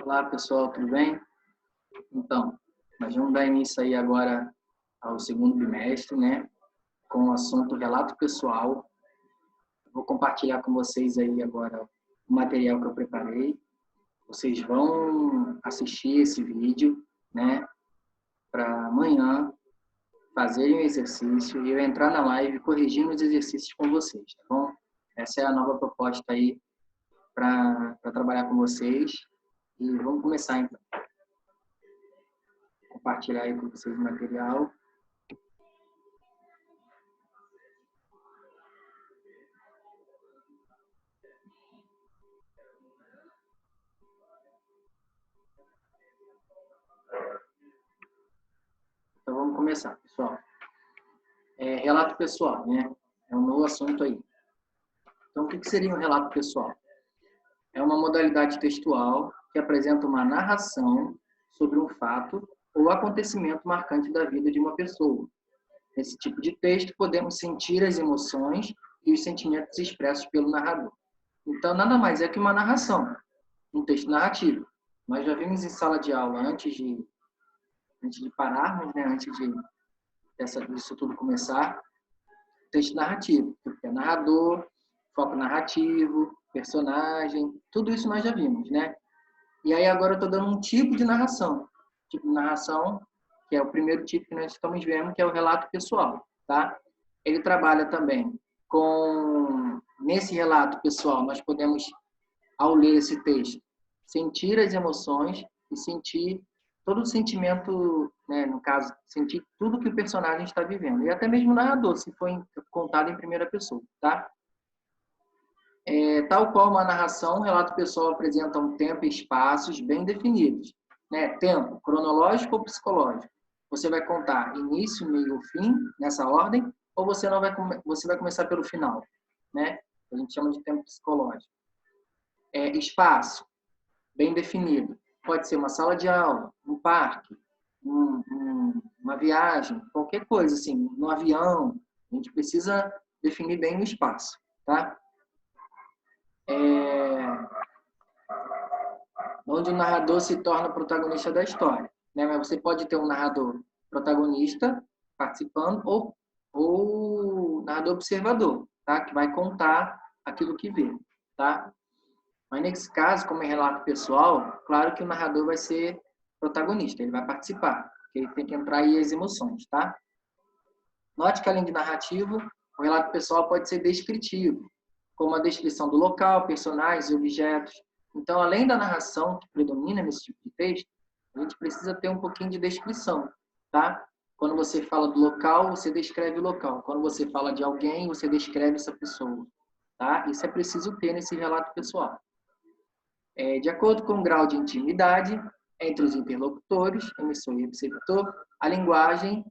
Olá, pessoal, tudo bem? Então, nós vamos dar início aí agora ao segundo bimestre, né? Com o assunto relato pessoal. Vou compartilhar com vocês aí agora o material que eu preparei. Vocês vão assistir esse vídeo, né? Para amanhã fazerem o exercício e eu entrar na live corrigindo os exercícios com vocês, tá bom? Essa é a nova proposta aí para trabalhar com vocês. E vamos começar então. Compartilhar aí com vocês o material. Então vamos começar, pessoal. Relato pessoal, né? É um novo assunto aí. Então o que seria um relato pessoal? É uma modalidade textual que apresenta uma narração sobre um fato ou acontecimento marcante da vida de uma pessoa. Nesse tipo de texto, podemos sentir as emoções e os sentimentos expressos pelo narrador. Então, nada mais é que uma narração, um texto narrativo. Nós já vimos em sala de aula, antes de pararmos, né, disso tudo começar, texto narrativo, que é narrador, foco narrativo, personagem, tudo isso nós já vimos, né? E aí agora eu estou dando um tipo de narração. Tipo de narração, que é o primeiro tipo que nós estamos vendo, que é o relato pessoal, tá? Ele trabalha também com... Nesse relato pessoal, nós podemos, ao ler esse texto, sentir as emoções e sentir todo o sentimento, né, no caso, sentir tudo que o personagem está vivendo. E até mesmo o narrador, se for contado em primeira pessoa, tá? Tal qual uma narração, o relato pessoal apresenta um tempo e espaços bem definidos. Né? Tempo, cronológico ou psicológico. Você vai contar início, meio, fim, nessa ordem, ou você vai começar pelo final. Né? A gente chama de tempo psicológico. Espaço, bem definido. Pode ser uma sala de aula, um parque, uma viagem, qualquer coisa, assim, no avião. A gente precisa definir bem o espaço. Tá? Onde o narrador se torna o protagonista da história. Né? Mas você pode ter um narrador protagonista participando ou narrador observador, tá? Que vai contar aquilo que vê. Tá? Mas nesse caso, como é relato pessoal, claro que o narrador vai ser protagonista, ele vai participar, porque ele tem que entrar aí as emoções. Tá? Note que além de narrativo, o relato pessoal pode ser descritivo, como a descrição do local, personagens e objetos. Então, além da narração que predomina nesse tipo de texto, a gente precisa ter um pouquinho de descrição, tá? Quando você fala do local, você descreve o local. Quando você fala de alguém, você descreve essa pessoa, tá? Isso é preciso ter nesse relato pessoal. De acordo com o grau de intimidade entre os interlocutores, emissor e receptor, a linguagem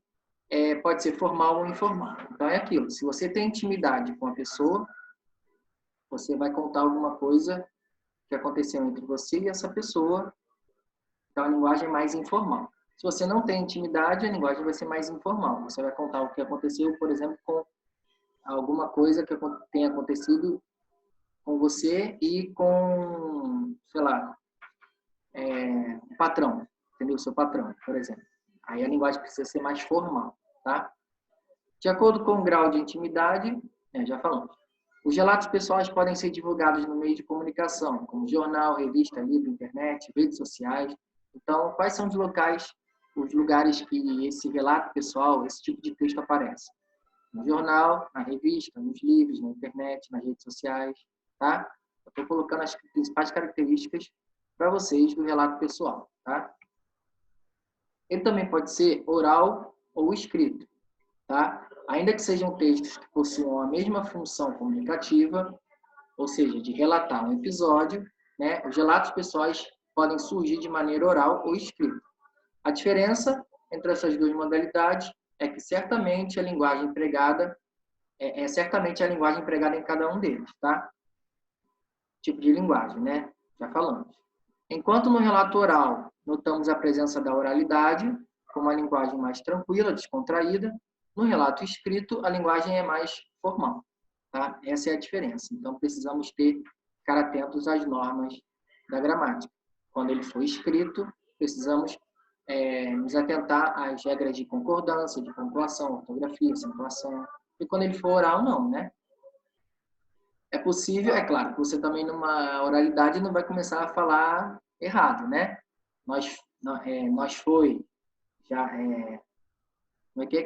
pode ser formal ou informal. Então, é aquilo. Se você tem intimidade com a pessoa, você vai contar alguma coisa que aconteceu entre você e essa pessoa. Então, a linguagem é mais informal. Se você não tem intimidade, a linguagem vai ser mais informal. Você vai contar o que aconteceu, por exemplo, com alguma coisa que tenha acontecido com você e com, sei lá, o patrão, entendeu? O seu patrão, por exemplo. Aí a linguagem precisa ser mais formal, tá? De acordo com o grau de intimidade, já falamos. Os relatos pessoais podem ser divulgados no meio de comunicação, como jornal, revista, livro, internet, redes sociais. Então, quais são os lugares que esse relato pessoal, esse tipo de texto aparece? No jornal, na revista, nos livros, na internet, nas redes sociais, tá? Eu estou colocando as principais características para vocês do relato pessoal, tá? Ele também pode ser oral ou escrito, tá? Ainda que sejam textos que possuam a mesma função comunicativa, ou seja, de relatar um episódio, né? Os relatos pessoais podem surgir de maneira oral ou escrita. A diferença entre essas duas modalidades é que certamente a linguagem empregada certamente a linguagem empregada em cada um deles, tá? Tipo de linguagem, né? Já falamos. Enquanto no relato oral notamos a presença da oralidade, com uma linguagem mais tranquila, descontraída, no relato escrito, a linguagem é mais formal. Tá? Essa é a diferença. Então, precisamos ficar atentos às normas da gramática. quando ele for escrito, precisamos nos atentar às regras de concordância, de pontuação, ortografia, acentuação. E quando ele for oral, não, né? É possível, é claro, que você também numa oralidade não vai começar a falar errado, né? Nós foi, já, como é que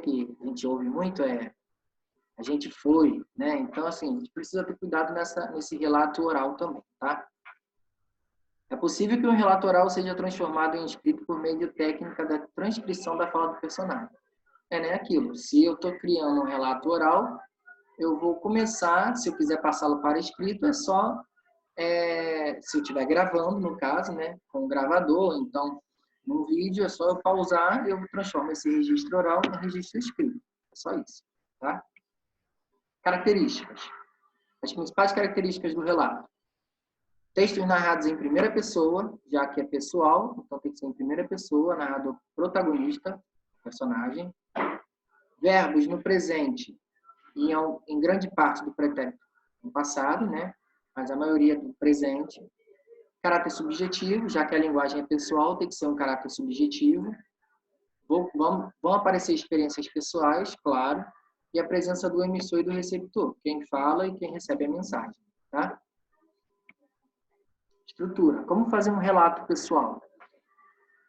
a gente ouve muito? A gente foi, né? Então, assim, a gente precisa ter cuidado nesse relato oral também, tá? É possível que um relato oral seja transformado em escrito por meio de técnica da transcrição da fala do personagem. Né, aquilo. Se eu estou criando um relato oral, eu vou começar, se eu quiser passá-lo para escrito, é só, se eu estiver gravando, no caso, né, com o gravador, então, no vídeo, é só eu pausar e eu transformo esse registro oral em registro escrito. É só isso, tá? Características. As principais características do relato. Textos narrados em primeira pessoa, já que é pessoal, então tem que ser em primeira pessoa, narrador protagonista, personagem. Verbos no presente e em grande parte do pretérito no passado, né? Mas a maioria do presente. Caráter subjetivo, já que a linguagem é pessoal, tem que ser um caráter subjetivo. Vão aparecer experiências pessoais, claro, e a presença do emissor e do receptor, quem fala e quem recebe a mensagem, tá? Estrutura. Como fazer um relato pessoal?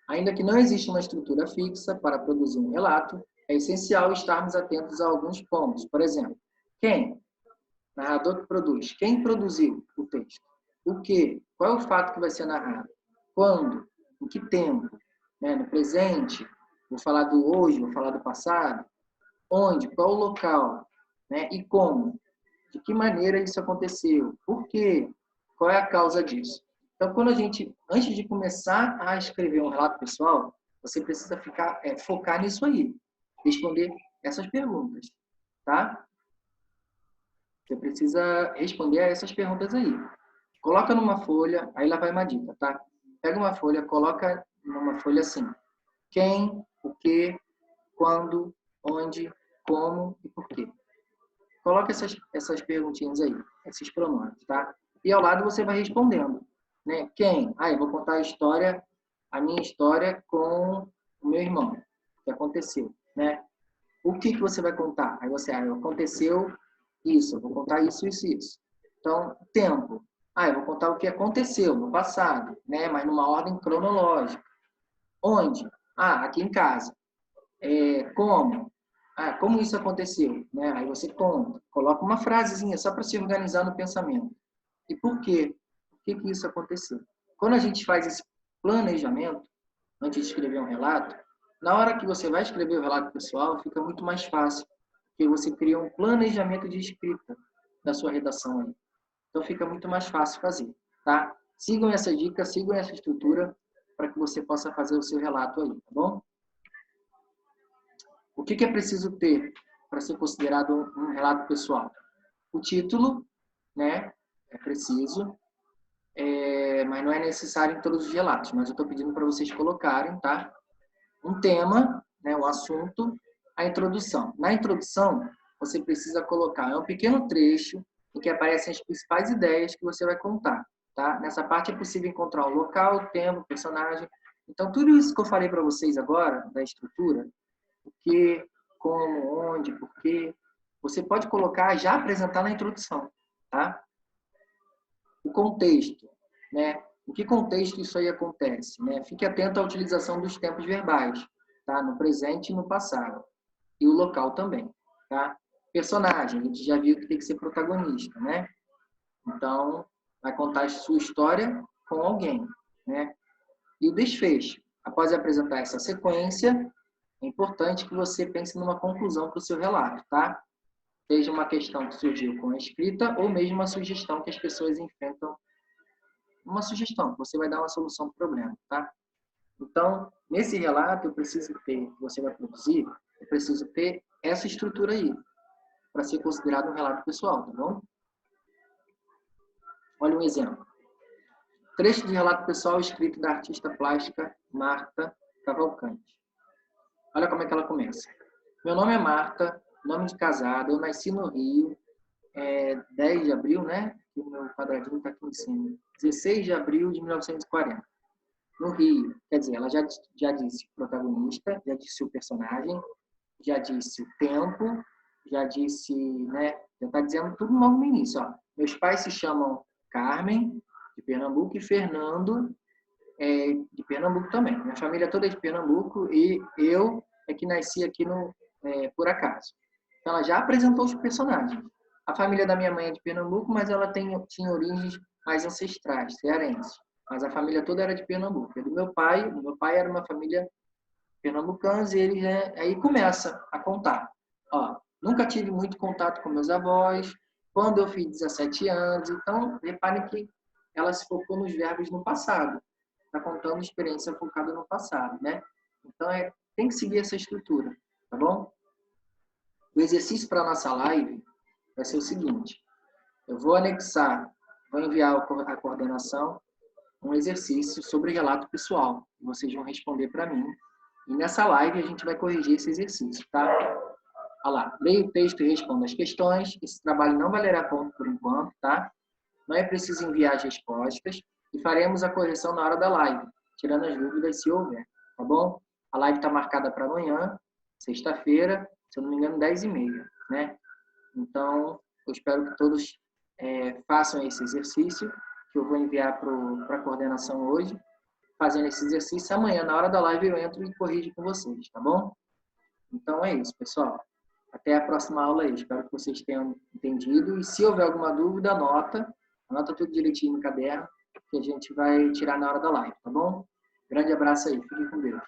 Ainda que não exista uma estrutura fixa para produzir um relato, é essencial estarmos atentos a alguns pontos. Por exemplo, quem? Narrador que produz. Quem produziu o texto? O que? Qual é o fato que vai ser narrado? Quando? Em que tempo? Né? No presente? Vou falar do hoje, vou falar do passado? Onde? Qual o local? Né? E como? De que maneira isso aconteceu? Por quê? Qual é a causa disso? Então, antes de começar a escrever um relato pessoal, você precisa focar nisso aí, responder essas perguntas, tá? Você precisa responder a essas perguntas aí. Coloca numa folha, aí lá vai uma dica, tá? Pega uma folha, coloca numa folha assim: quem, o que, quando, onde, como e por quê. Coloca essas perguntinhas aí, esses pronomes, tá? E ao lado você vai respondendo, né? Quem? Eu vou contar a minha história com o meu irmão, que aconteceu, né? O que você vai contar? Aí você, aconteceu isso, eu vou contar isso, isso, isso. Então, tempo. Eu vou contar o que aconteceu no passado, né? Mas numa ordem cronológica. Onde? Aqui em casa. Como? Como isso aconteceu? Né? Aí você conta, coloca uma frasezinha só para se organizar no pensamento. E por quê? Por que isso aconteceu? Quando a gente faz esse planejamento, antes de escrever um relato, na hora que você vai escrever o relato pessoal, fica muito mais fácil, porque você cria um planejamento de escrita da sua redação aí. Então fica muito mais fácil fazer, tá? Sigam essa dica, sigam essa estrutura para que você possa fazer o seu relato aí, tá bom? O que é preciso ter para ser considerado um relato pessoal? O título, né? É preciso, mas não é necessário em todos os relatos, mas eu estou pedindo para vocês colocarem, tá? Um tema, né? O assunto, a introdução. Na introdução, você precisa colocar um pequeno trecho em que aparecem as principais ideias que você vai contar, tá? Nessa parte é possível encontrar o local, o tempo, o personagem. Então, tudo isso que eu falei para vocês agora, da estrutura, o que, como, onde, por quê, você pode colocar, já apresentar na introdução, tá? O contexto, né? Em que contexto isso aí acontece, né? Fique atento à utilização dos tempos verbais, tá? No presente e no passado. E o local também, tá? Personagem, a gente já viu que tem que ser protagonista, né? Então, vai contar a sua história com alguém, né? E o desfecho. Após apresentar essa sequência, é importante que você pense numa conclusão para o seu relato, tá? Seja uma questão que surgiu com a escrita ou mesmo uma sugestão que as pessoas enfrentam. Uma sugestão, você vai dar uma solução para o problema, tá? Então, nesse relato, você vai produzir, eu preciso ter essa estrutura aí, para ser considerado um relato pessoal, tá bom? Olha um exemplo. Trecho de relato pessoal escrito da artista plástica Marta Cavalcante. Olha como é que ela começa. Meu nome é Marta, nome de casada, eu nasci no Rio, 10 de abril, né? O meu quadradinho está aqui em cima. 16 de abril de 1940. no Rio. Quer dizer, ela já disse o protagonista, já disse o personagem, já disse o tempo, já disse, né? Já está dizendo tudo logo no início. Ó. Meus pais se chamam Carmen, de Pernambuco, e Fernando, de Pernambuco também. Minha família toda é de Pernambuco e eu é que nasci aqui por acaso. Então, ela já apresentou os personagens. A família da minha mãe é de Pernambuco, mas ela tinha origens mais ancestrais, cearenses. Mas a família toda era de Pernambuco. E do meu pai era uma família pernambucana e ele, né, aí começa a contar. Ó, nunca tive muito contato com meus avós, quando eu fiz 17 anos. Então, reparem que ela se focou nos verbos no passado. Está contando experiência focada no passado, né? Então, tem que seguir essa estrutura, tá bom? O exercício para a nossa live vai ser o seguinte. Eu vou enviar a coordenação um exercício sobre relato pessoal. Vocês vão responder para mim. E nessa live a gente vai corrigir esse exercício, tá? Olha lá, leia o texto e responda as questões. Esse trabalho não valerá ponto por enquanto, tá? Não é preciso enviar as respostas e faremos a correção na hora da live, tirando as dúvidas se houver, tá bom? A live está marcada para amanhã, sexta-feira, se eu não me engano, 10h30, né? Então, eu espero que todos façam esse exercício, que eu vou enviar para a coordenação hoje. Fazendo esse exercício, amanhã, na hora da live, eu entro e corrijo com vocês, tá bom? Então, é isso, pessoal. Até a próxima aula aí. Espero que vocês tenham entendido. E se houver alguma dúvida, anota tudo direitinho no caderno, que a gente vai tirar na hora da live, tá bom? Grande abraço aí. Fique com Deus.